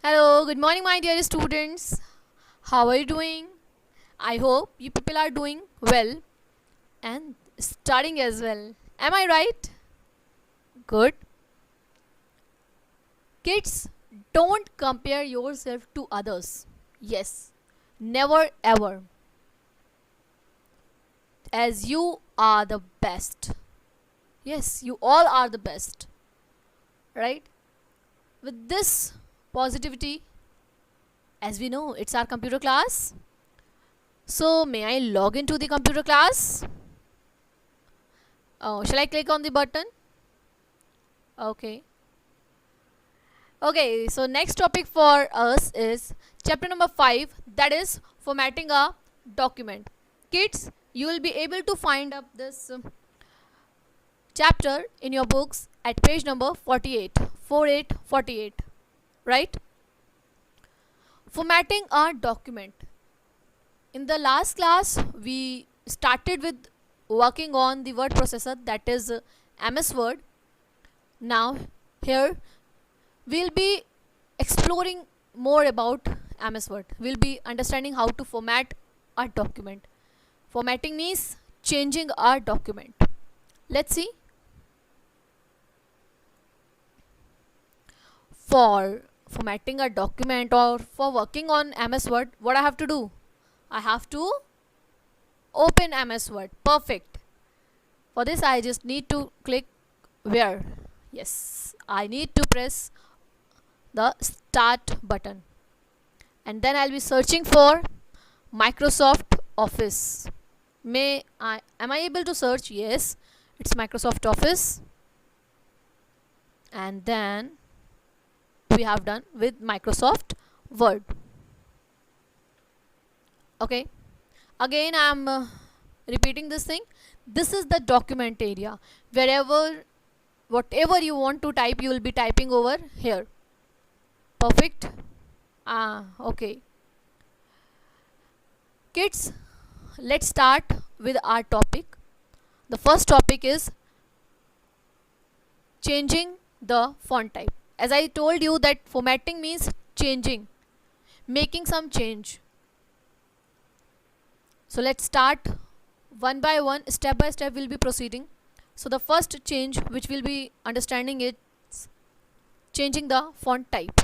Hello, good morning, my dear students. How are you doing? I hope you people are doing well and studying as well. Am I right? Good. Kids, don't compare yourself to others. Yes, never ever. As you are the best. Yes, you all are the best. Right? With this positivity, as we know, it's our computer class. So, may I log into the computer class? Oh, shall I click on the button? Okay. Okay, so next topic for us is chapter number 5, that is formatting a document. Kids, you will be able to find up this chapter in your books at page number 48, 48, right? Formatting a document. In the last class, we started with working on the word processor, that is MS Word. Now, here we'll be exploring more about MS Word. We'll be understanding how to format a document. Formatting means changing a document. Let's see. For formatting a document or for working on MS Word, what I have to do? I have to open MS Word. Perfect. For this, I just need to click where? Yes, I need to press the start button, and then I'll be searching for Microsoft Office. Am I able to search? Yes, it's Microsoft Office, and then we have done with Microsoft Word. Okay, again I'm repeating this thing. This is the document area. Wherever whatever you want to type, you will be typing over here. Perfect. Okay, kids, let's start with our topic. The first topic is changing the font type. As I told you that formatting means changing, making some change. So let's start one by one, step by step we'll be proceeding. So the first change which we'll be understanding is changing the font type.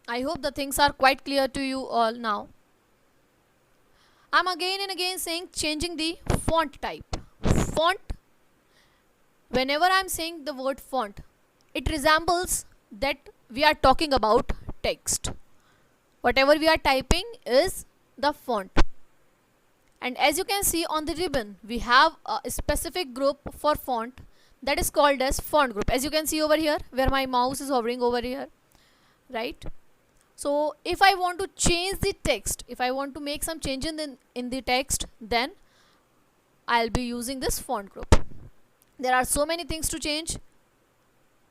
I hope the things are quite clear to you all now. I'm again and again saying changing the font type. Font, whenever I'm saying the word font, it resembles that we are talking about text. Whatever we are typing is the font. And as you can see on the ribbon, we have a specific group for font that is called as font group. As you can see over here, where my mouse is hovering over here, right? So if I want to change the text, if I want to make some change in the text, then I'll be using this font group. There are so many things to change,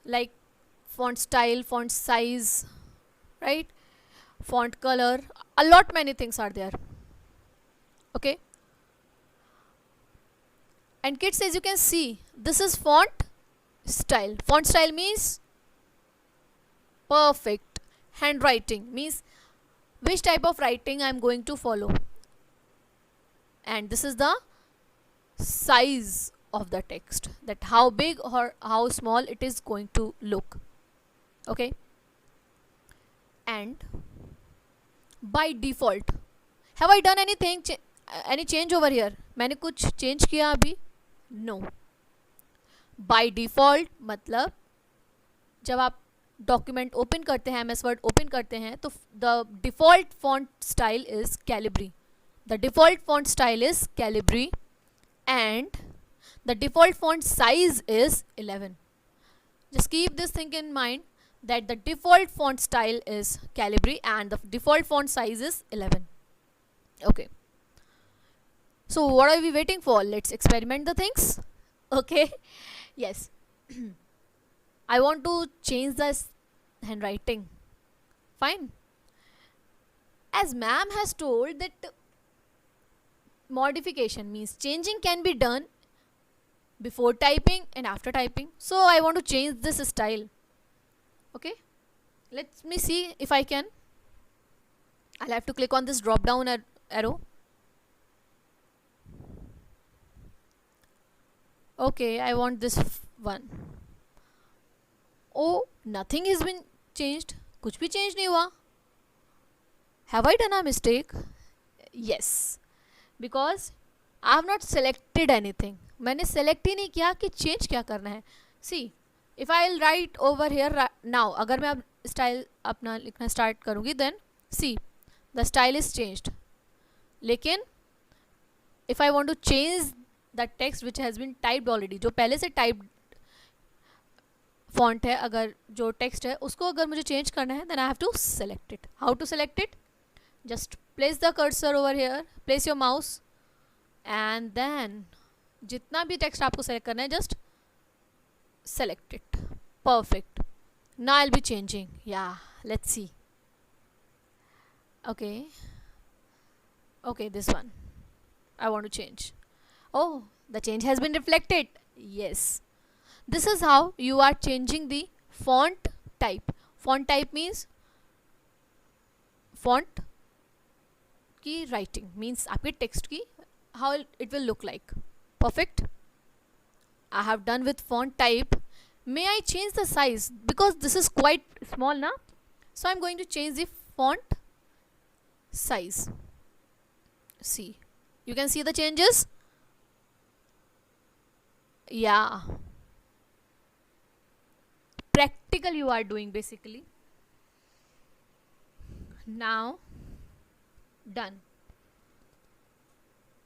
like font style, font size, right? Font color, a lot many things are there. Okay. And kids, as you can see, this is font style. Font style means perfect. Handwriting means which type of writing I'm going to follow. And this is the size of the text, that how big or how small it is going to look. Okay. And by default, have I done anything, any change over here? मैंने कुछ change किया अभी? No. By default मतलब जब आप document open करते हैं, MS word open करते हैं, तो the default font style is Calibri. The default font style is Calibri and the default font size is 11. Just keep this thing in mind that the default font style is Calibri and the default font size is 11. Okay. So what are we waiting for? Let's experiment the things. Okay. Yes. I want to change the handwriting. Fine. As ma'am has told that modification means changing can be done before typing and after typing. So I want to change this style. Okay, let me see if I can. I'll have to click on this drop down arrow. Okay, I want this one. Oh, nothing has been changed. कुछ भी change नहीं हुआ. Have I done a mistake? Yes, because I have not selected anything. मैंने select ही नहीं किया कि change क्या करना है. See, if I'll write over here now, अगर मैं अब style अपना लिखना start करूँगी, then see, the style is changed. लेकिन if I want to change the text which has been typed already, जो पहले से typed font है, अगर जो text है उसको अगर मुझे change करना है, then I have to select it. How to select it? Just place the cursor over here, place your mouse, and then जितना भी text आपको select करना है, just select it. Perfect. Now I'll be changing. Yeah, let's see. Okay, this one I want to change. Oh, the change has been reflected. Yes, this is how you are changing the font type. Font type means font की writing, means आपके text की how it will look like. Perfect. I have done with font type. May I change the size, because this is quite small now? So I'm going to change the font size. See, you can see the changes. Yeah, practical you are doing basically. Now done,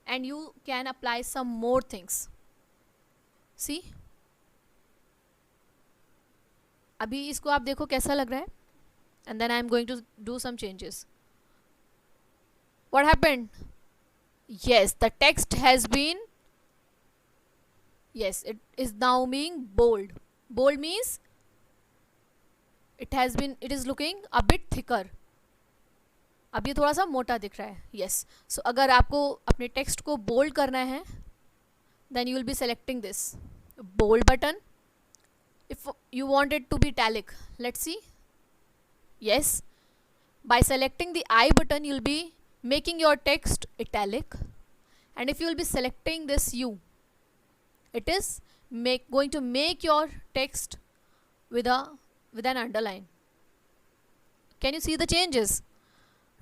and you can apply some more things. See, अभी इसको आप देखो कैसा लग रहा है, and then I am going to do some changes. What happened? Yes, the text has been, yes, it is now being bold. Bold means it is looking a bit thicker. अब ये थोड़ा सा मोटा दिख रहा है. Yes, so अगर आपको अपने text को bold करना है, then you will be selecting this bold button. If you want it to be italic, let's see. Yes, by selecting the I button, you'll be making your text italic, and if you will be selecting this U, it is going to make your text with an underline. Can you see the changes?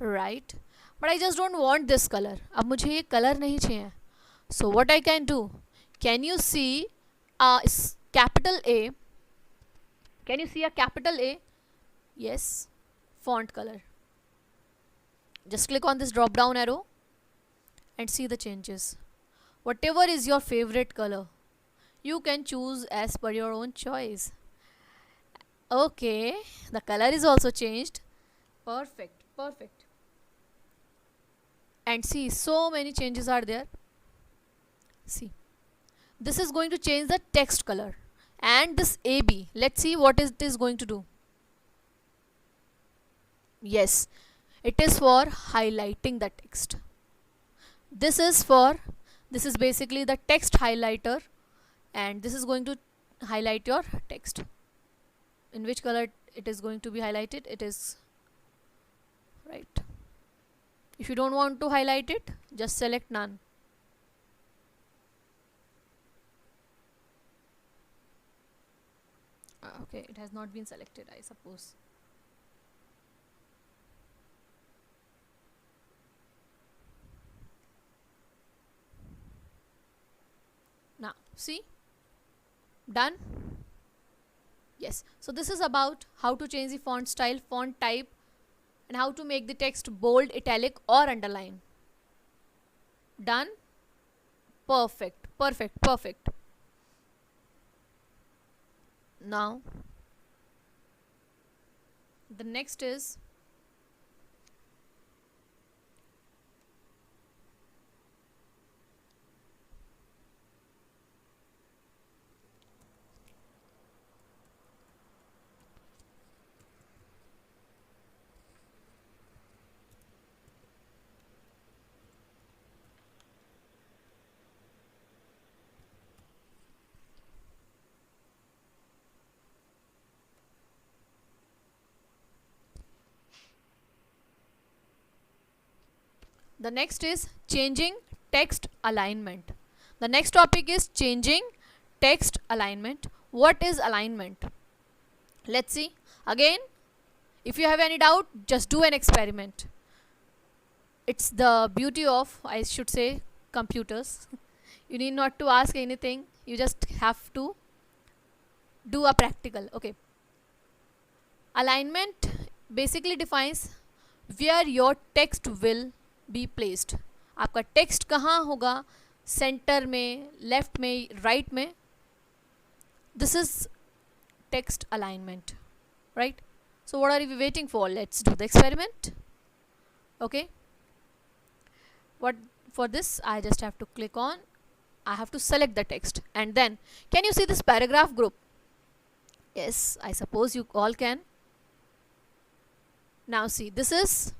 Right, but I just don't want this color. अब मुझे ये color नहीं चाहिए. So what I can do? Can you see capital A? Can you see a capital A? Yes, font color. Just click on this drop down arrow and see the changes. Whatever is your favorite color, you can choose as per your own choice. Okay, the color is also changed. Perfect, perfect. And see, so many changes are there. See, this is going to change the text color. And this AB, let's see what it is going to do. Yes, it is for highlighting the text. This is basically the text highlighter, and this is going to highlight your text. In which color it is going to be highlighted? It is right. If you don't want to highlight it, just select none. Okay, it has not been selected, I suppose. Now see, done. Yes, so this is about how to change the font style, font type, and how to make the text bold, italic or underline. Done. Perfect, perfect, perfect. Now the next is The next is changing text alignment. The next topic is changing text alignment. What is alignment? Let's see. Again, if you have any doubt, just do an experiment. It's the beauty of, I should say, computers. You need not to ask anything. You just have to do a practical. Okay. Alignment basically defines where your text will be placed. आपका text कहाँ होगा, centre में, left में, right में. This is text alignment, right? So what are we waiting for? Let's do the experiment. Okay. What for this? I just have to click on. I have to select the text, and then can you see this paragraph group? Yes, I suppose you all can. Now see, this is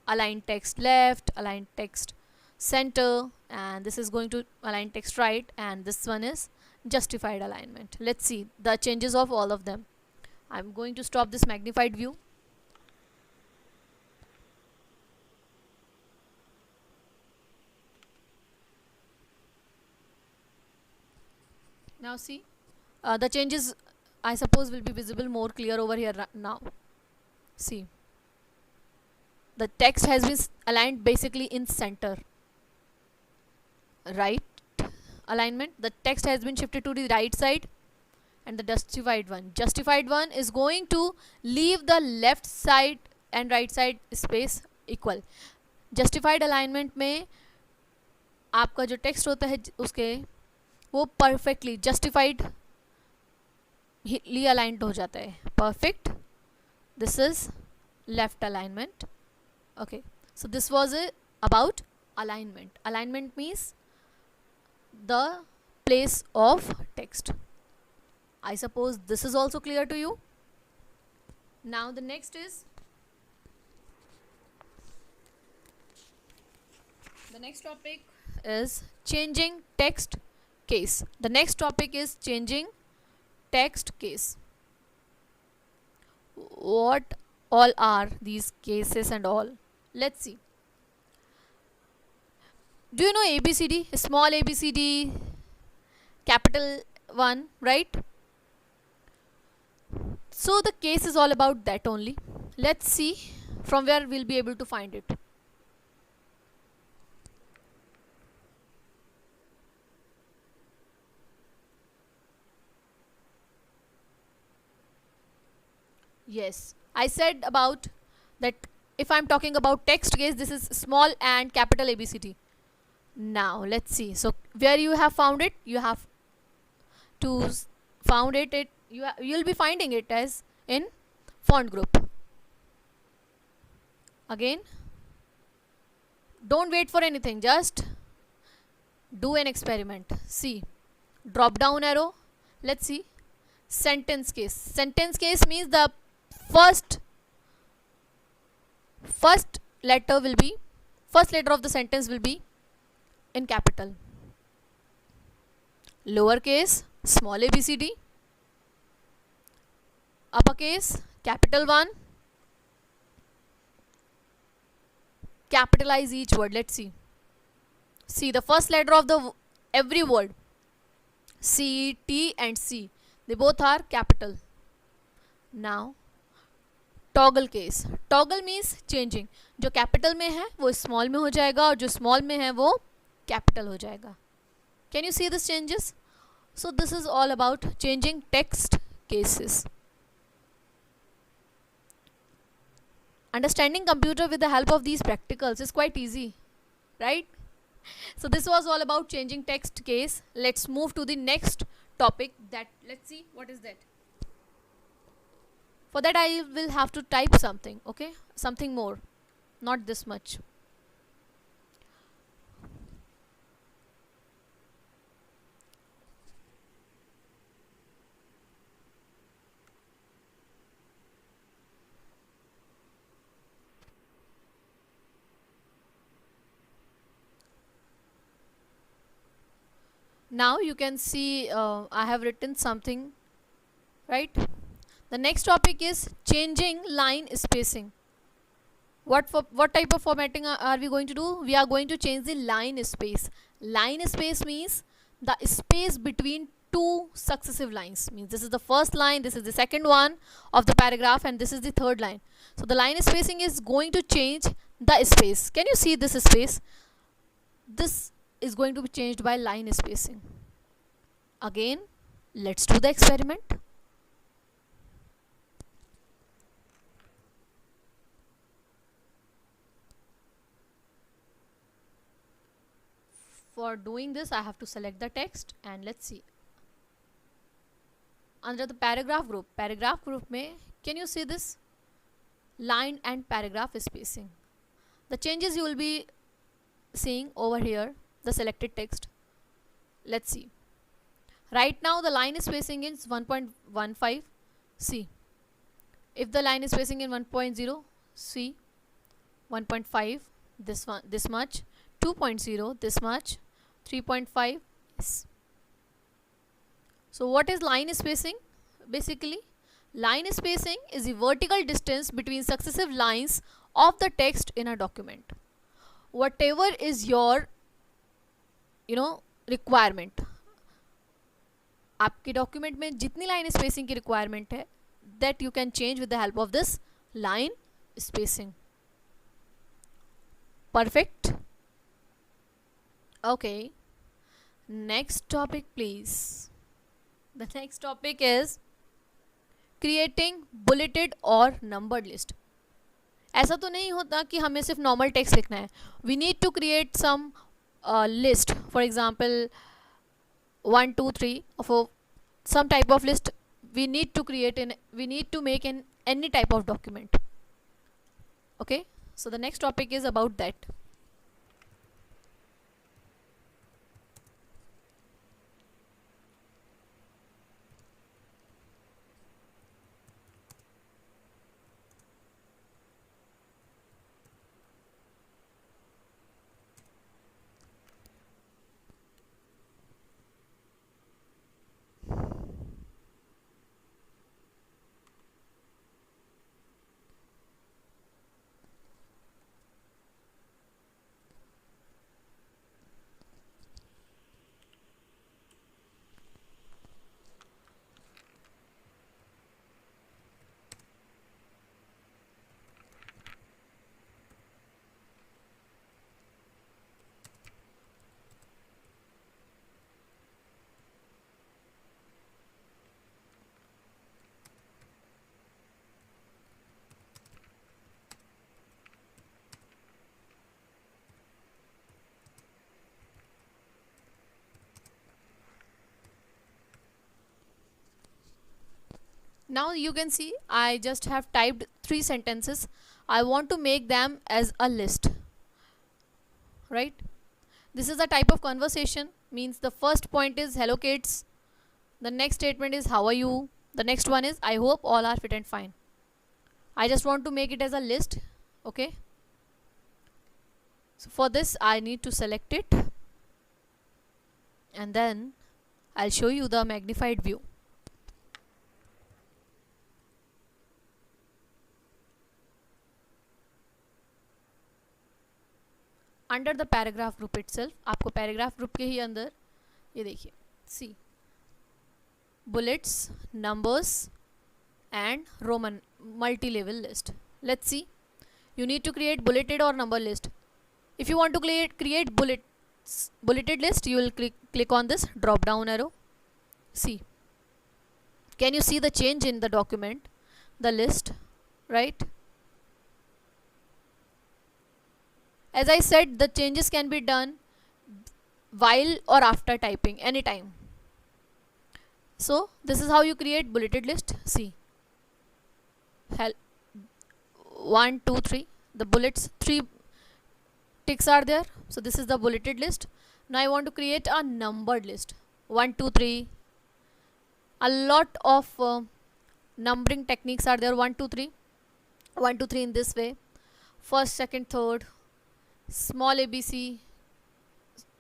align text left, align text center, and this is going to align text right, and this one is justified alignment. Let's see the changes of all of them. I'm going to stop this magnified view. Now see, the changes I suppose will be visible more clear over here now. See, the text has been aligned basically in center. Right alignment, the text has been shifted to the right side, and the justified one is going to leave the left side and right side space equal. Justified alignment में आपका जो text होता है उसके वो perfectly justified aligned हो जाता है. Perfect. This is left alignment. Okay, so this was about alignment. Alignment means the place of text. I suppose this is also clear to you. Now the next is, the next topic is changing text case. The next topic is changing text case. What all are these cases and all? Let's see. Do you know ABCD? Small ABCD, capital one, right? So the case is all about that only. Let's see from where we'll be able to find it. Yes, I said about that if I'm talking about text case, this is small and capital ABCD. Now let's see. So where you have found it, you have to found it, you'll be finding it as in font group. Again, don't wait for anything, just do an experiment. See, drop down arrow. Let's see, sentence case. Sentence case means the first letter of the sentence will be in capital. Lowercase, small ABCD. Uppercase, capital one. Capitalize each word. Let's see. See, the first letter of the every word, C, T and C, they both are capital. Now toggle case. Toggle means changing. जो capital में है वो small में हो जाएगा और जो small में है वो कैपिटल हो जाएगा. Can you see this changes? So this is all about changing text cases. Understanding computer with the help of these practicals is quite easy, right? So this was all about changing text case. Let's move to the next topic. That let's see what is that. For that I will have to type something, okay? Something more, not this much. Now you can see I have written something, right? The next topic is changing line spacing. What type of formatting are we going to do? We are going to change the line space. Line space means the space between two successive lines. Means this is the first line, this is the second one of the paragraph, and this is the third line. So the line spacing is going to change the space. Can you see this space? This is going to be changed by line spacing. Again, let's do the experiment. For doing this, I have to select the text, and let's see. Under the paragraph group में, can you see this line and paragraph spacing? The changes you will be seeing over here, the selected text. Let's see. Right now the line spacing is 1.15. See, if the line is spacing in 1.0, see 1.5, this one, this much, 2.0, this much, 3.5. Yes. So what is line spacing? Basically, line spacing is the vertical distance between successive lines of the text in a document. Whatever is your requirement, आपके document में जितनी line spacing की requirement है, that you can change with the help of this line spacing. Perfect. Okay, next topic please. The next topic is creating bulleted or numbered list. ऐसा तो नहीं होता कि हमें सिर्फ नॉर्मल टेक्स्ट लिखना है. We need to create some list. For example, 1 2 3 of some type of list we need to make in any type of document. Okay, so the next topic is about that. Now you can see I just have typed 3 sentences. I want to make them as a list, right? This is a type of conversation. Means the first point is hello kids, the next statement is how are you, the next one is I hope all are fit and fine. I just want to make it as a list. Okay, so for this I need to select it, and then I'll show you the magnified view. Under the paragraph group itself, आपको paragraph group के ही अंदर ये देखिए, see bullets, numbers and Roman multilevel list. Let's see, you need to create bulleted or number list. If you want to create bulleted list, you will click on this drop down arrow. See, can you see the change in the document, the list, right? As I said, the changes can be done while or after typing, anytime. So this is how you create bulleted list. See, 1 2 3, the bullets, 3 ticks are there, so this is the bulleted list. Now I want to create a numbered list. 1 2 3, a lot of numbering techniques are there. 1 2 3, 1 2 3 in this way, first, second, third, small abc,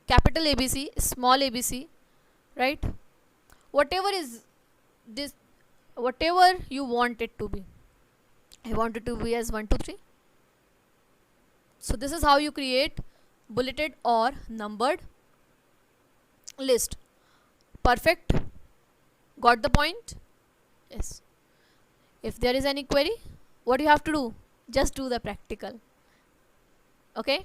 capital ABC, small abc, right? Whatever is this, whatever you want it to be. I want it to be as 1 2 3. So this is how you create bulleted or numbered list. Perfect? Got the point? Yes. If there is any query, what you have to do? Just do the practical. Okay?